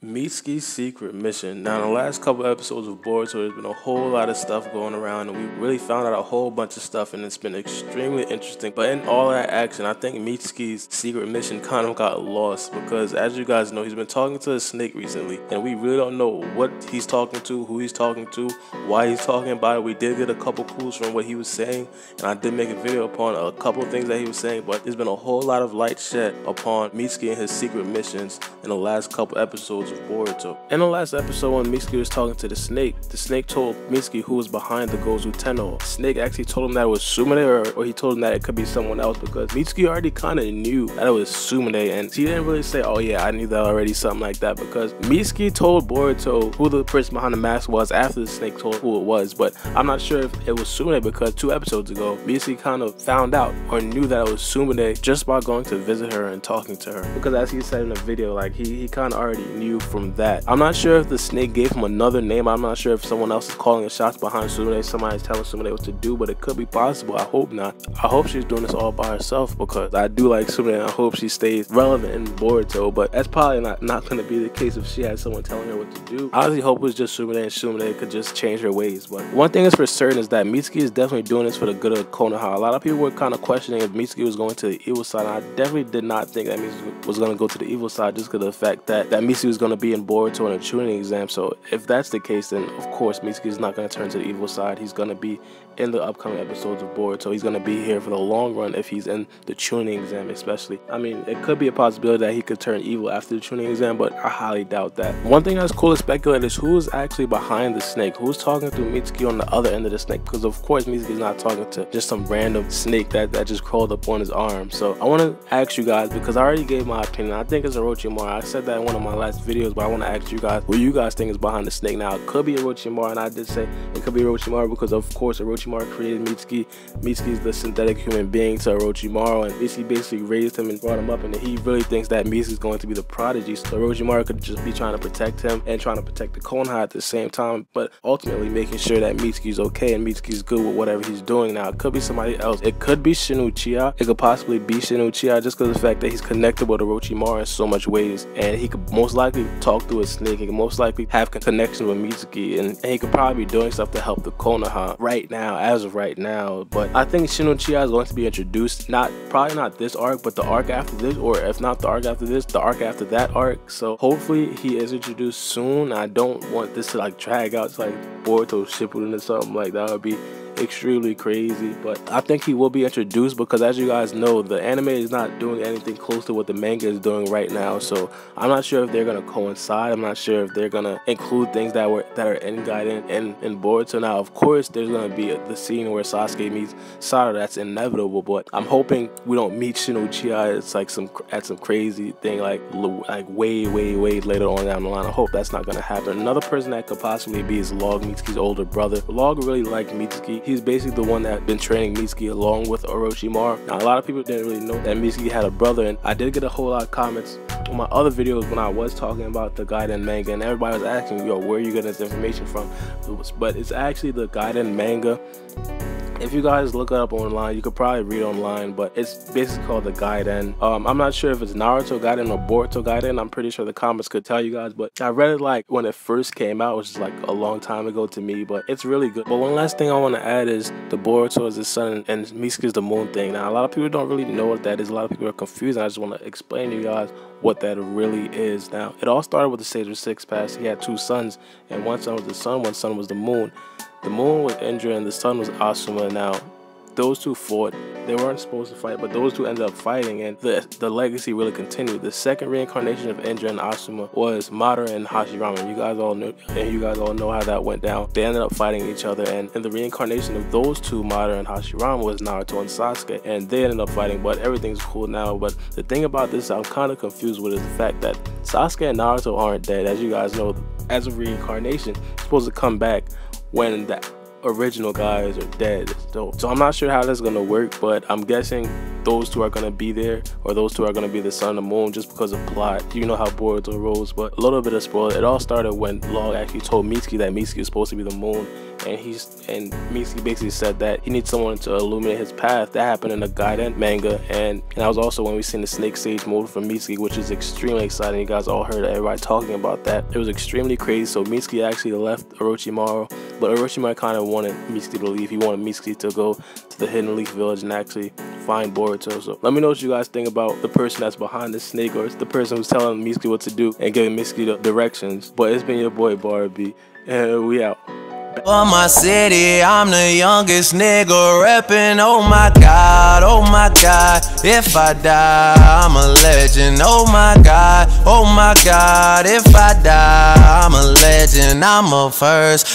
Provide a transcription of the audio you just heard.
Mitsukis Secret Mission. Now, in the last couple episodes of Boruto, there's been a whole lot of stuff going around, and we really found out a whole bunch of stuff, and it's been extremely interesting. But in all that action, I think Mitsukis Secret Mission kind of got lost, because as you guys know, he's been talking to a snake recently, and we really don't know what he's talking to, who he's talking to, why he's talking about it. We did get a couple clues from what he was saying, and I did make a video upon a couple of things that he was saying, but there's been a whole lot of light shed upon Mitsuki and his secret missions in the last couple episodes of Boruto. In the last episode, when Mitsuki was talking to the snake told Mitsuki who was behind the gozu tennou. The snake actually told him that it was Sumire, or he told him that it could be someone else, because Mitsuki already kind of knew that it was Sumire, and he didn't really say, oh yeah, I knew that already, something like that, because Mitsuki told Boruto who the person behind the mask was after the snake told who it was. But I'm not sure if it was Sumire, because 2 episodes ago, Mitsuki kind of found out or knew that it was Sumire just by going to visit her and talking to her, because as he said in the video, like he kind of already knew from that. I'm not sure if the snake gave him another name. I'm not sure if someone else is calling the shots behind Sumire, somebody's telling Sumire what to do, but it could be possible. I hope not. I hope she's doing this all by herself, because I do like Sumire, and I hope she stays relevant in Boruto, but that's probably not going to be the case if she had someone telling her what to do. I honestly hope it was just Sumire, and Sumire could just change her ways. But one thing is for certain is that Mitsuki is definitely doing this for the good of Konaha. A lot of people were kind of questioning if Mitsuki was going to the evil side, and I definitely did not think that Mitsuki was going to go to the evil side just because of the fact that Mitsuki was going to be in Boruto in a tuning exam. So if that's the case, then of course Mitsuki is not going to turn to the evil side. He's going to be in the upcoming episodes of Boruto. He's going to be here for the long run if he's in the tuning exam especially. I mean, it could be a possibility that he could turn evil after the tuning exam, but I highly doubt that. One thing that's cool to speculate is who's actually behind the snake, who's talking to Mitsuki on the other end of the snake, because of course Mitsuki is not talking to just some random snake that just crawled up on his arm. So I want to ask you guys, because I already gave my opinion. I think it's Orochimaru. I said that in one of my last videos, but I want to ask you guys who you guys think is behind the snake. Now, it could be Orochimaru, and I did say it could be Orochimaru because of course Orochimaru created Mitsuki. Mitsuki is the synthetic human being to Orochimaru, and Mitsuki basically raised him and brought him up, and he really thinks that Mitsuki is going to be the prodigy. So Orochimaru could just be trying to protect him and trying to protect the konaha at the same time, but ultimately making sure that Mitsuki's okay and Mitsuki's good with whatever he's doing. Now, it could be somebody else. It could be Shin Uchiha. It could possibly be Shin Uchiha just because of the fact that he's connected with Orochimaru in so much ways, and he could most likely talk through a snake. He could most likely have connection with Mitsuki, and he could probably be doing stuff to help the konaha right now, as of right now. But I think Shin Uchiha is going to be introduced, probably not this arc, but the arc after this, or if not the arc after this, the arc after that arc. So hopefully he is introduced soon. I don't want this to like drag out to like Boruto Shippuden or something like that. Would be extremely crazy, but I think he will be introduced, because as you guys know, the anime is not doing anything close to what the manga is doing right now. So I'm not sure if they're gonna coincide. I'm not sure if they're gonna include things that are in Gaiden in Boruto. Now, of course, there's gonna be the scene where Sasuke meets Sada. That's inevitable, but I'm hoping we don't meet Shin Uchiha. It's like some crazy thing like way later on down the line. I hope that's not gonna happen. Another person that could possibly be is Log, Mitsuki's older brother. Log really liked Mitsuki. He's basically the one that had been training Mitsuki along with Orochimaru. Now, a lot of people didn't really know that Mitsuki had a brother, and I did get a whole lot of comments on my other videos when I was talking about the Gaiden manga, and everybody was asking, yo, where are you getting this information from? But it's actually the Gaiden manga. If you guys look it up online, you could probably read online, but it's basically called the Gaiden. I'm not sure if it's Naruto Gaiden or Boruto Gaiden. I'm pretty sure the comments could tell you guys, but I read it like when it first came out, which is like a long time ago to me, but it's really good. But one last thing I want to add is the Boruto is the sun and Mitsuki is the moon thing. Now, a lot of people don't really know what that is. A lot of people are confused, and I just want to explain to you guys what that really is. Now, it all started with the Sage of Six Paths. He had 2 sons, and one son was the sun, one son was the moon. The moon was Indra and the sun was Asuma. Now, those 2 fought. They weren't supposed to fight, but those 2 ended up fighting, and the legacy really continued. The second reincarnation of Indra and Asuma was Madara and Hashirama. You guys all know how that went down. They ended up fighting each other, and in the reincarnation of those 2, Madara and Hashirama, was Naruto and Sasuke, and they ended up fighting, but everything's cool now. But the thing about this I'm kind of confused with is the fact that Sasuke and Naruto aren't dead. As you guys know, as a reincarnation, it's supposed to come back when original guys are dead. So I'm not sure how that's gonna work, but I'm guessing those two are gonna be there, or those two are gonna be the sun and the moon, just because of plot. You know how Boruto rolls. But a little bit of spoiler. It all started when Law actually told Mitsuki that Mitsuki is supposed to be the moon, and Mitsuki basically said that he needs someone to illuminate his path. That happened in the Gaiden manga, and that was also when we seen the Snake Sage mode from Mitsuki, which is extremely exciting. You guys all heard everybody talking about that. It was extremely crazy. So Mitsuki actually left Orochimaru, but Orochimaru kind of wanted Mitsuki to leave. He wanted Mitsuki to go to the Hidden Leaf Village and actually find Boruto. So let me know what you guys think about the person that's behind the snake, or it's the person who's telling Mitsuki what to do and giving Mitsuki the directions. But it's been your boy Baara B, and we out. For my city, I'm the youngest nigga reppin', oh my god, oh my god. If I die, I'm a legend, oh my god, if I die, I'm a legend, I'm a first.